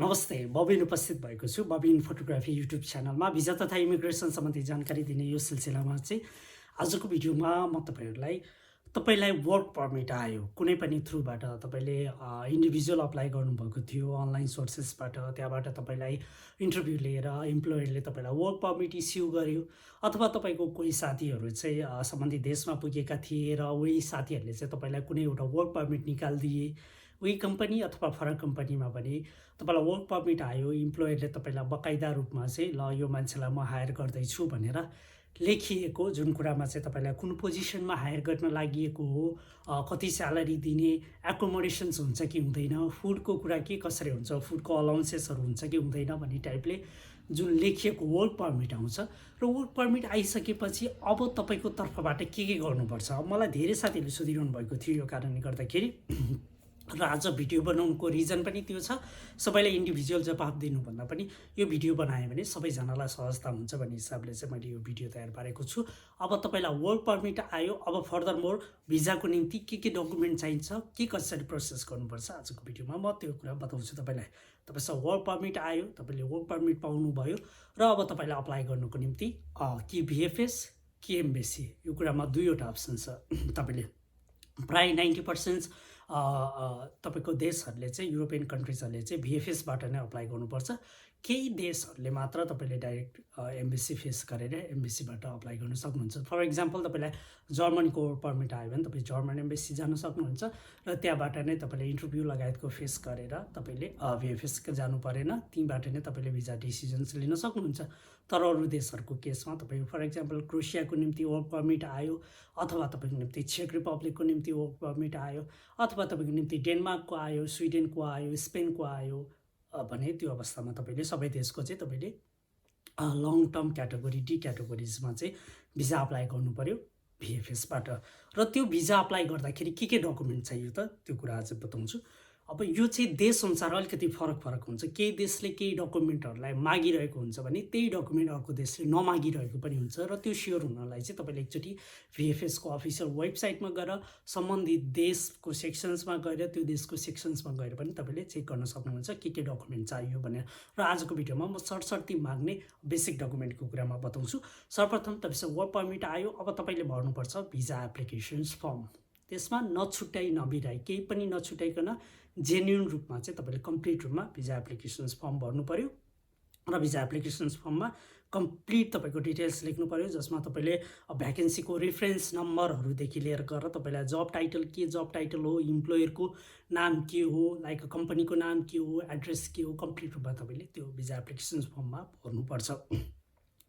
नमस्ते, बबिन उपस्थित भएको छु। बबिन फोटोग्राफी युट्युब च्यानलमा भिजा तथा इमिग्रेसन सम्बन्धी जानकारी दिने यो सिलसिलामा चाहिँ आजको भिडियोमा म तपाईलाई वर्क पर्मिट आयो कुनै पनि थ्रुबाट तपाईले इन्डिभिजुअल अप्लाई गर्नुभएको थियो अनलाइन सोर्सेसबाट, त्यहाँबाट तपाईलाई इन्टरभ्यू लिएर इम्प्लोयरले तपाईलाई वर्क पर्मिट इस्यु गर्यो, अथवा तपाईको कोही साथीहरू चाहिँ सम्बन्धित देशमा पुगेका थिए र उही साथीहरूले चाहिँ तपाईलाई कुनै एउटा वर्क पर्मिट निकालिदिए। उही कम्पनी अथवा फरक कम्पनीमा पनि तपाईलाई वर्क पर्मिट आयो, इम्प्लोयरले तपाईलाई बकाइदा रूपमा चाहिँ ल यो मान्छेलाई म हायर गर्दैछु भनेर लेखिएको, जुन कुरामा चाहिँ तपाईलाई कुन पोजिसनमा हायर गर्न लागि हो, कति स्यालेरी दिने, एकोमोडेसन्स हुन्छ कि हुँदैन, फुडको कुरा के कसरी हुन्छ, फुडको अलाउन्सेसहरू हुन्छ कि हुँदैन भन्ने टाइपले जुन लेखिएको वर्क पर्मिट आउँछ। र वर्क पर्मिट आइसकेपछि अब तपाईँको तर्फबाट के गर्नुपर्छ। मलाई धेरै साथीहरूले सोधिरहनु भएको थियो, यो कारणले गर्दाखेरि र आज भिडियो बनाउनुको रिजन पनि त्यो छ। सबैलाई इन्डिभिजुअल जवाफ दिनुभन्दा पनि यो भिडियो बनायो भने सबैजनालाई सहजता हुन्छ भन्ने हिसाबले चाहिँ मैले यो भिडियो तयार पारेको छु। अब तपाईलाई वर्क पर्मिट आयो, अब फर्दर मोर भिजाको निम्ति के डकुमेन्ट चाहिन्छ, के कसरी प्रोसेस गर्नुपर्छ, आजको भिडियोमा म त्यो कुरा बताउँछु तपाईँलाई। तपाईँसँग वर्क पर्मिट आयो, तपाईँले वर्क पर्मिट पाउनुभयो र अब तपाईँलाई अप्लाई गर्नुको निम्ति कि भिएफएस कि एम्बेसी, यो कुरामा दुईवटा अप्सन छ। तपाईँले प्राय 90% तपाईको देशहरूले चाहिँ युरोपियन कन्ट्रिजहरूले चाहिँ भिएफएसबाट नै अप्लाई गर्नुपर्छ। केही देशहरूले मात्र तपाईँले डाइरेक्ट एम्बेसी फेस गरेर एम्बेसीबाट अप्लाई गर्न सक्नुहुन्छ। फर इक्जाम्पल तपाईँलाई जर्मनीको वर्क पर्मिट आयो भने तपाईँ जर्मन एम्बेसी जान सक्नुहुन्छ र त्यहाँबाट नै तपाईँले इन्टरभ्यू लगायतको फेस गरेर तपाईँले भिएफएस जानु परेन, त्यहीँबाट नै तपाईँले भिजा डिसिजन्स लिन सक्नुहुन्छ। तर अरू देशहरूको केसमा तपाईँ फर इक्जाम्पल क्रोसियाको निम्ति वर्क पर्मिट आयो, अथवा तपाईँको निम्ति चेक रिपब्लिकको निम्ति वर्क पर्मिट आयो, अथवा तपाईँको निम्ति डेनमार्कको आयो, स्विडेनको आयो, स्पेनको आयो भने त्यो अवस्थामा तपाईँले सबै देशको चाहिँ तपाईँले लङ टर्म क्याटेगोरी डी क्याटेगोरिजमा चाहिँ भिजा अप्लाई गर्नु पर्यो भिएफएसबाट। र त्यो भिजा अप्लाई गर्दाखेरि के डकुमेन्ट चाहियो त, त्यो कुरा आज बताउँछु। अब यो चाहिँ देशअनुसार अलिकति फरक हुन्छ। केही देशले केही डकुमेन्टहरूलाई मागिरहेको हुन्छ भने त्यही डकुमेन्ट अर्को देशले नमागिरहेको पनि हुन्छ। र त्यो स्योर हुनलाई चाहिँ तपाईँले एकचोटि भिएफएसको अफिसियल वेबसाइटमा गएर सम्बन्धित देशको सेक्सन्समा गएर त्यो देशको सेक्सन्समा गएर पनि तपाईँले चेक गर्न सक्नुहुन्छ के डकुमेन्ट चाहियो भनेर। र आजको भिडियोमा म सर्टसर्ती माग्ने बेसिक डकुमेन्टको कुरामा बताउँछु। सर्वप्रथम तपाईँसँग वर्क पर्मिट आयो, अब तपाईँले भर्नुपर्छ भिजा एप्लिकेसन्स फर्म। त्यसमा नछुट्याइ नबिराई केही पनि नछुट्याइकन जेन्युन रूपमा चाहिँ तपाईँले कम्प्लिट रूपमा भिजा एप्लिकेसन्स फर्म भर्नु पर्यो। र भिजा एप्लिकेसन्स फर्ममा कम्प्लिट तपाईँको डिटेल्स लेख्नु पर्यो, जसमा तपाईँले भ्याकेन्सीको रेफरेन्स नम्बरहरूदेखि लिएर गएर तपाईँलाई जब टाइटल हो, इम्प्लोयरको नाम के हो, लाइक कम्पनीको नाम के हो, एड्रेस के हो, कम्प्लिट रूपमा तपाईँले त्यो भिजा एप्लिकेसन्स फर्ममा भर्नुपर्छ।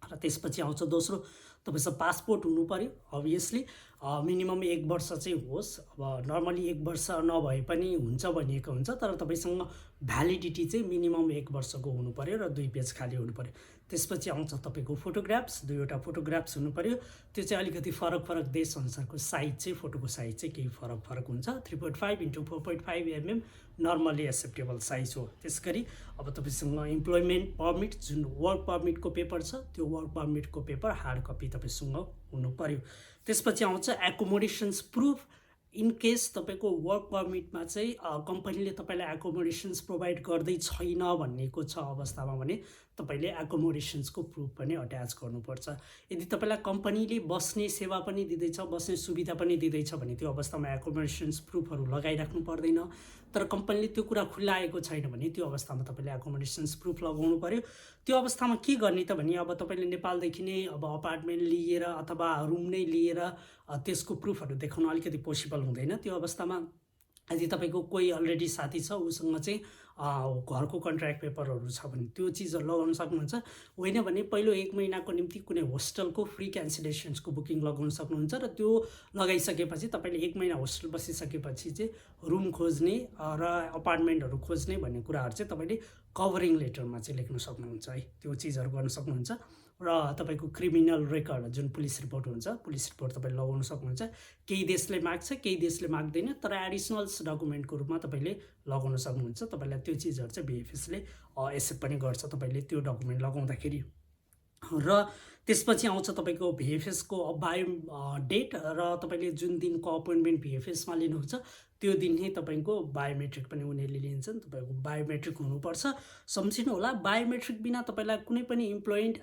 र त्यसपछि आउँछ दोस्रो, तपाईँसँग पासपोर्ट हुनु पर्यो। अभियसली मिनिमम 1 वर्ष चाहिँ होस्। अब नर्मली 1 वर्ष नभए पनि हुन्छ भनिएको हुन्छ, तर तपाईँसँग भ्यालिडिटी चाहिँ मिनिमम 1 वर्षको हुनु पर्यो र 2 पेज खाली हुनु पर्यो। त्यसपछि आउँछ तपाईँको फोटोग्राफ्स, 2वटा फोटोग्राफ्स हुनु पर्यो। त्यो चाहिँ अलिकति फरक देशअनुसारको साइज चाहिँ फोटोको साइज चाहिँ केही फरक हुन्छ। 3.5 x 4.5 mm normally acceptable size हो। त्यस गरी अब तपाईँसँग इम्प्लोइमेन्ट पर्मिट जुन वर्क पर्मिटको पेपर छ, त्यो वर्क पर्मिटको पेपर हार्ड कपी तपाईँसँग हुनु पर्यो। त्यसपछि आउँछ एकोमोडेसन्स प्रुफ। इन केस तपाईँको वर्क पर्मिटमा चाहिँ कम्पनीले तपाईँलाई एकोमोडेसन्स प्रोभाइड गर्दै छैन भन्नेको छ अवस्थामा भने तपाईँले एकोमोडेसन्सको प्रुफ पनि अट्याच गर्नुपर्छ। यदि तपाईँलाई कम्पनीले बस्ने सेवा पनि दिँदैछ, बस्ने सुविधा पनि दिँदैछ भने त्यो अवस्थामा एकोमोडेसन्स प्रुफहरू लगाइराख्नु पर्दैन। तर कम्पनीले त्यो कुरा खुल्लाएको छैन भने त्यो अवस्थामा तपाईँले एकोमोडेसन्स प्रुफ लगाउनु पर्यो। त्यो अवस्थामा के गर्ने त भने अब तपाईँले नेपालदेखि नै अब अपार्टमेन्ट लिएर अथवा रुम नै लिएर त्यसको प्रुफहरू देखाउन अलिकति पोसिबल हुँदैन। त्यो अवस्थामा यदि तपाईँको कोही अलरेडी साथी छ, उसँग चाहिँ घरको कन्ट्र्याक्ट पेपरहरू छ भने त्यो चिजहरू लगाउन सक्नुहुन्छ। होइन भने पहिलो 1 महिनाको निम्ति कुनै होस्टलको फ्री क्यान्सलेसन्सको बुकिङ लगाउन सक्नुहुन्छ। र त्यो लगाइसकेपछि तपाईँले 1 महिना होस्टल बसिसकेपछि चाहिँ रुम खोज्ने र अपार्टमेन्टहरू खोज्ने भन्ने कुराहरू चाहिँ तपाईँले कभरिङ लेटरमा चाहिँ लेख्न सक्नुहुन्छ है, त्यो चिजहरू गर्न सक्नुहुन्छ। र तपाईँको क्रिमिनल रेकर्ड जुन पुलिस रिपोर्ट हुन्छ, पुलिस रिपोर्ट तपाईँले लगाउन सक्नुहुन्छ। केही देशले माग्छ, केही देशले माग्दैन, तर एडिसनल्स डकुमेन्टको रूपमा तपाईँले लगाउन सक्नुहुन्छ। तपाईँलाई त्यो चिजहरू चाहिँ भिएफएसले एक्सेप्ट पनि गर्छ तपाईँले त्यो डकुमेन्ट लगाउँदाखेरि। र त्यसपछि आउँछ तपाईँको भिएफएसको बायो डेट र तपाईँले जुन दिनको अपोइन्टमेन्ट भिएफएसमा लिनुहुन्छ त्यो दिन नै तपाईँको बायोमेट्रिक पनि उनीहरूले लिन्छन्। तपाईँको बायोमेट्रिक हुनुपर्छ। सम्झिनु होला, बायोमेट्रिक बिना तपाईँलाई कुनै पनि इम्प्लोइड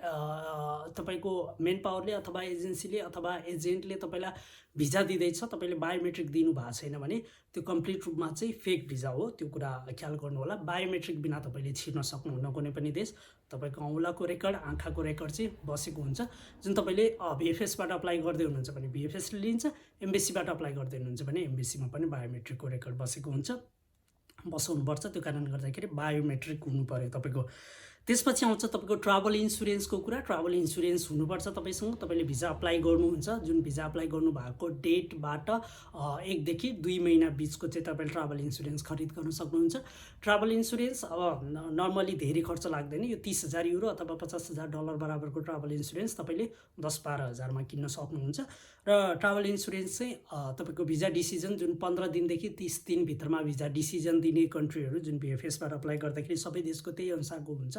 तपाईँको मेन पावरले अथवा एजेन्सीले अथवा एजेन्टले तपाईँलाई भिजा दिँदैछ, तपाईँले बायोमेट्रिक दिनुभएको छैन भने त्यो कम्प्लिट रूपमा चाहिँ फेक भिजा हो। त्यो कुरा ख्याल गर्नु होला। बायोमेट्रिक बिना तपाईँले छिर्न सक्नुहुन्न कुनै पनि देश। तपाईँको औँलाको रेकर्ड, आँखाको रेकर्ड चाहिँ बसेको हुन्छ। जुन तपाईँले भिएफएसबाट अप्लाई गर्दै हुनुहुन्छ भने भिएफएसले लिन्छ, एम्बेसीबाट अप्लाई गर्दै हुनुहुन्छ भने एम्बेसीमा पनि बायोमेट्रिकको रेकर्ड बसेको हुन्छ, बसाउनुपर्छ। त्यो कारणले गर्दाखेरि बायोमेट्रिक हुनु पर्यो तपाईँको। त्यसपछि आउँछ तपाईँको ट्राभल इन्सुरेन्सको कुरा। ट्राभल इन्सुरेन्स हुनुपर्छ तपाईँसँग। तपाईँले भिजा अप्लाई गर्नुहुन्छ, जुन भिजा अप्लाई गर्नुभएको डेटबाट 1 देखि 2 महिना बिचको चाहिँ तपाईँले ट्राभल इन्सुरेन्स खरिद गर्न सक्नुहुन्छ। ट्राभल इन्सुरेन्स अब नर्मली धेरै खर्च लाग्दैन। यो 30,000 युरो अथवा $50,000 बराबरको ट्राभल इन्सुरेन्स तपाईँले 10-12 हजारमा किन्न सक्नुहुन्छ। र ट्राभल इन्सुरेन्स चाहिँ तपाईँको भिजा डिसिजन जुन 15 दिनदेखि 30 दिनभित्रमा भिजा डिसिजन दिने कन्ट्रीहरू जुन भिएफएसबाट अप्लाई गर्दाखेरि सबै देशको त्यही अनुसारको हुन्छ।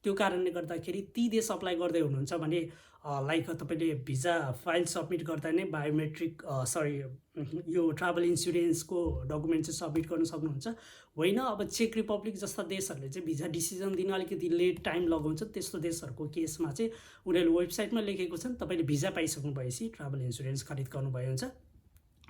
त्यो कारणले गर्दाखेरि ती देश अप्लाई गर्दै हुनुहुन्छ भने लाइक तपाईँले भिजा फाइल सब्मिट गर्दा नै बायोमेट्रिक यो ट्राभल इन्सुरेन्सको डकुमेन्ट चाहिँ सब्मिट गर्न सक्नुहुन्छ। होइन, अब चेक रिपब्लिक जस्ता देशहरूले चाहिँ भिजा डिसिजन दिन अलिकति लेट टाइम लगाउँछ। त्यस्तो देशहरूको केसमा चाहिँ उनीहरूले वेबसाइटमा लेखेको छन्, तपाईँले भिजा पाइसक्नु भएपछि ट्राभल इन्सुरेन्स खरिद गर्नुभयो हुन्छ।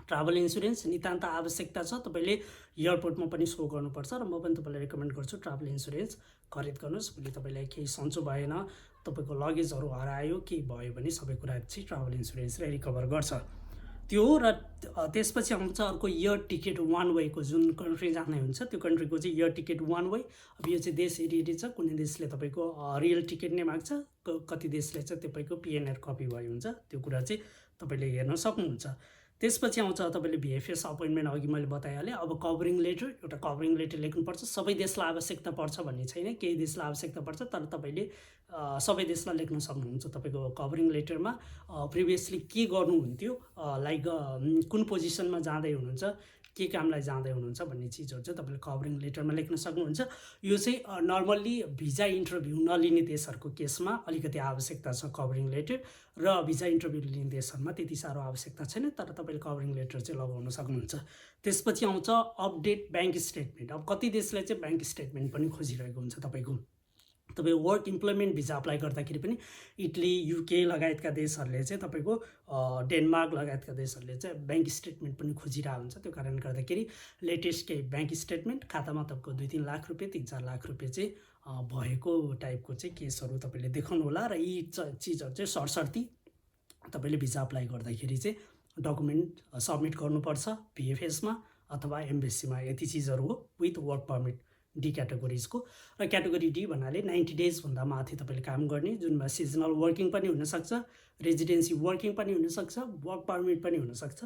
ट्राभल इन्सुरेन्स नितान्त आवश्यकता छ। तपाईँले एयरपोर्टमा पनि सो गर्नुपर्छ र म पनि तपाईँलाई रेकमेन्ड गर्छु ट्राभल इन्सुरेन्स खरिद गर्नुहोस्। भोलि तपाईँलाई केही सन्चो भएन, तपाईँको लगेजहरू हरायो, केही भयो भने सबै कुरा चाहिँ ट्राभल इन्सुरेन्सले रिकभर गर्छ। त्यो हो। र त्यसपछि आउँछ अर्को एयर टिकट वान वेको। जुन कन्ट्री जाने हुन्छ त्यो कन्ट्रीको चाहिँ एयर टिकट वान वे। अब यो चाहिँ देश हेरी छ। कुनै देशले तपाईँको रियल टिकट नै माग्छ, कति देशले चाहिँ तपाईँको पिएनआर कपी भयो हुन्छ। त्यो कुरा चाहिँ तपाईँले हेर्न सक्नुहुन्छ। त्यसपछि आउँछ तपाईँले भिएफएस अपोइन्टमेन्ट, अघि मैले बताइहालेँ। अब कभरिङ लेटर, एउटा कभरिङ लेटर लेख्नुपर्छ। सबै देशलाई आवश्यकता पर्छ भन्ने छैन, केही देशलाई आवश्यकता पर्छ, तर तपाईँले सबै देशलाई लेख्न सक्नुहुन्छ। तपाईँको कभरिङ लेटरमा प्रिभियसली के गर्नुहुन्थ्यो, लाइक कुन पोजिसनमा जाँदै हुनुहुन्छ, के कामलाई जाँदै हुनुहुन्छ भन्ने चिजहरू चाहिँ तपाईँले कभरिङ लेटरमा लेख्न सक्नुहुन्छ। यो चाहिँ नर्मल्ली भिजा इन्टरभ्यू नलिने देशहरूको केसमा अलिकति आवश्यकता छ कभरिङ लेटर, र भिजा इन्टरभ्यू लिने देशहरूमा त्यति साह्रो आवश्यकता छैन, तर तपाईँले कभरिङ लेटर चाहिँ लगाउन सक्नुहुन्छ। त्यसपछि आउँछ अपडेट ब्याङ्क स्टेटमेन्ट। अब कति देशले चाहिँ ब्याङ्क स्टेटमेन्ट पनि खोजिरहेको हुन्छ। तपाईँ वर्क इम्प्लोइमेन्ट भिजा अप्लाई गर्दाखेरि पनि इटली, युके लगायतका देशहरूले चाहिँ तपाईँको डेनमार्क लगायतका देशहरूले चाहिँ ब्याङ्क स्टेटमेन्ट पनि खोजिरहेको हुन्छ। त्यो कारणले गर्दाखेरि लेटेस्ट केही ब्याङ्क स्टेटमेन्ट, खातामा तपाईँको 2-3 लाख रुपियाँ, 3-4 लाख रुपियाँ चाहिँ भएको टाइपको चाहिँ केसहरू तपाईँले देखाउनु होला। र यी चिजहरू चाहिँ सरसर्ती तपाईँले भिजा अप्लाई गर्दाखेरि चाहिँ डकुमेन्ट सब्मिट गर्नुपर्छ भिएफएसमा अथवा एम्बेसीमा। यति चिजहरू हो विथ वर्क पर्मिट डी क्याटेगोरिजको। र क्याटेगोरी डी भन्नाले 90 डेजभन्दा माथि तपाईँले काम गर्ने, जुनमा सिजनल वर्किङ पनि हुनसक्छ, रेजिडेन्सी वर्किङ पनि हुनसक्छ, वर्क पर्मिट पनि हुनसक्छ।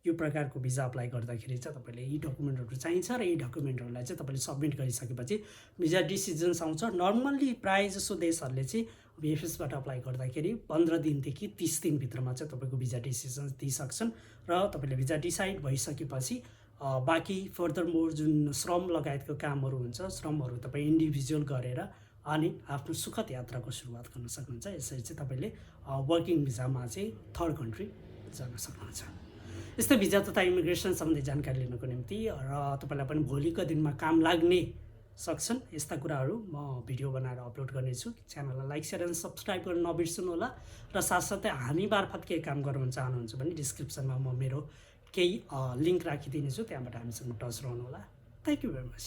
यो प्रकारको भिजा अप्लाई गर्दाखेरि चाहिँ तपाईँले यी डकुमेन्टहरू चाहिन्छ। र यी डकुमेन्टहरूलाई चाहिँ तपाईँले सब्मिट गरिसकेपछि भिजा डिसिजन्स आउँछ। नर्मल्ली प्रायःजसो देशहरूले चाहिँ भिएफएसबाट अप्लाई गर्दाखेरि 15 दिनदेखि 30 दिनभित्रमा चाहिँ तपाईँको भिजा डिसिजन्स दिइसक्छन्। र तपाईँले भिजा डिसाइड भइसकेपछि बाँकी फर्दर मोर जुन श्रम लगायतको कामहरू हुन्छ, श्रमहरू तपाईँ इन्डिभिजुअल गरेर अनि आफ्नो सुखद यात्राको सुरुवात गर्न सक्नुहुन्छ। यसरी चाहिँ तपाईँले वर्किङ भिजामा चाहिँ थर्ड कन्ट्री जान सक्नुहुन्छ। यस्तै भिजा तथा इमिग्रेसन सम्बन्धी जानकारी लिनको निम्ति र तपाईँलाई पनि भोलिको दिनमा काम लाग्ने सक्छन् यस्ता कुराहरू म भिडियो बनाएर अपलोड गर्नेछु। च्यानललाई लाइक, सेयर एन्ड सब्सक्राइब गर्न नबिर्सनु होला। र साथसाथै हामी मार्फत केही काम गर्न चाहनुहुन्छ भने डिस्क्रिप्सनमा म मेरो केही लिङ्क राखिदिनेछु, त्यहाँबाट हामीसँग टच रहनु होला। Thank you very much.